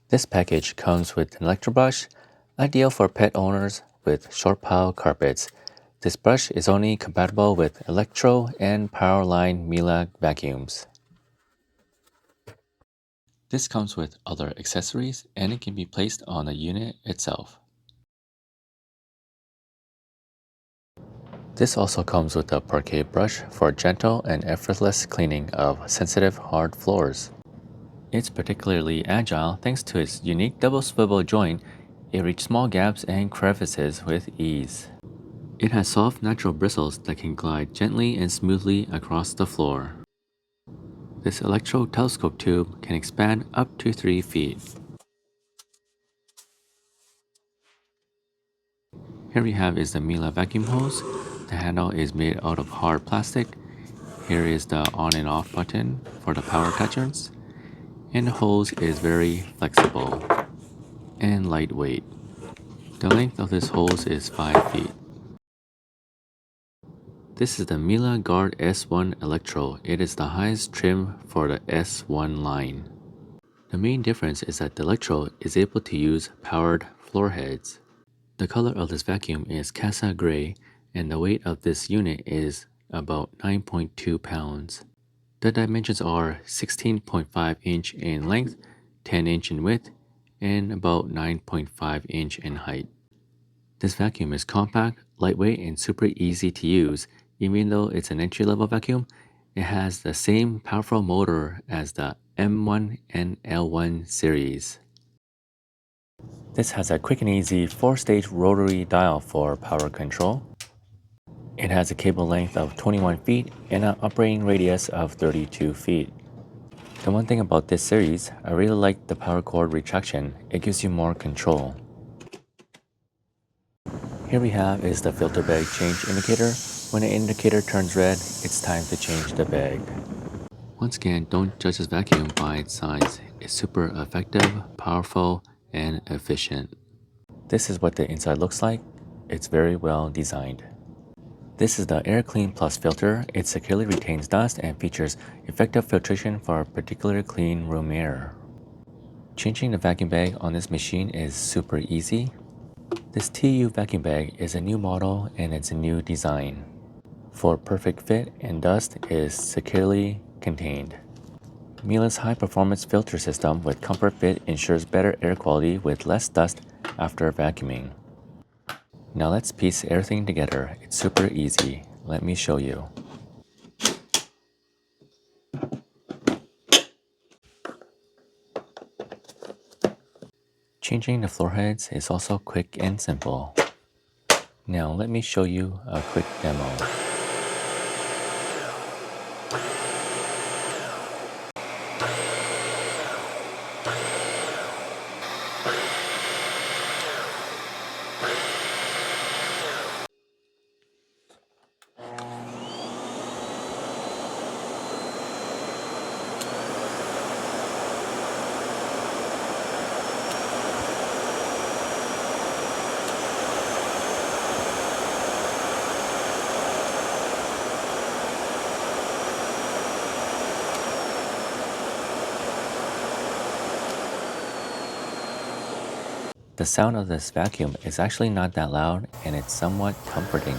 This package comes with an electro brush, ideal for pet owners with short pile carpets. This brush is only compatible with Electro and Powerline Miele vacuums. This comes with other accessories and it can be placed on the unit itself. This also comes with a parquet brush for gentle and effortless cleaning of sensitive hard floors. It's particularly agile thanks to its unique double swivel joint. It reaches small gaps and crevices with ease. It has soft natural bristles that can glide gently and smoothly across the floor. This electro telescope tube can expand up to 3 feet. Here we have is the Miele vacuum hose. The handle is made out of hard plastic. Here is the on and off button for the power attachments. And the hose is very flexible and lightweight. The length of this hose is 5 feet. This is the Miele Guard S1 Electro. It is the highest trim for the S1 line. The main difference is that the Electro is able to use powered floor heads. The color of this vacuum is Casa Gray and the weight of this unit is about 9.2 pounds. The dimensions are 16.5 inch in length, 10 inch in width, and about 9.5 inch in height. This vacuum is compact, lightweight, and super easy to use. Even though it's an entry-level vacuum, it has the same powerful motor as the M1 and L1 series. This has a quick and easy 4-stage rotary dial for power control. It has a cable length of 21 feet and an operating radius of 32 feet. The one thing about this series, I really like the power cord retraction. It gives you more control. Here we have is the filter bag change indicator. When the indicator turns red, it's time to change the bag. Once again, don't judge this vacuum by its size. It's super effective, powerful, and efficient. This is what the inside looks like. It's very well designed. This is the AirClean Plus filter. It securely retains dust and features effective filtration for particularly clean room air. Changing the vacuum bag on this machine is super easy. This TU vacuum bag is a new model and it's a new design. For perfect fit and dust is securely contained. Miele's high-performance filter system with ComfortFit ensures better air quality with less dust after vacuuming. Now let's piece everything together. It's super easy. Let me show you. Changing the floor heads is also quick and simple. Now let me show you a quick demo. The sound of this vacuum is actually not that loud and it's somewhat comforting.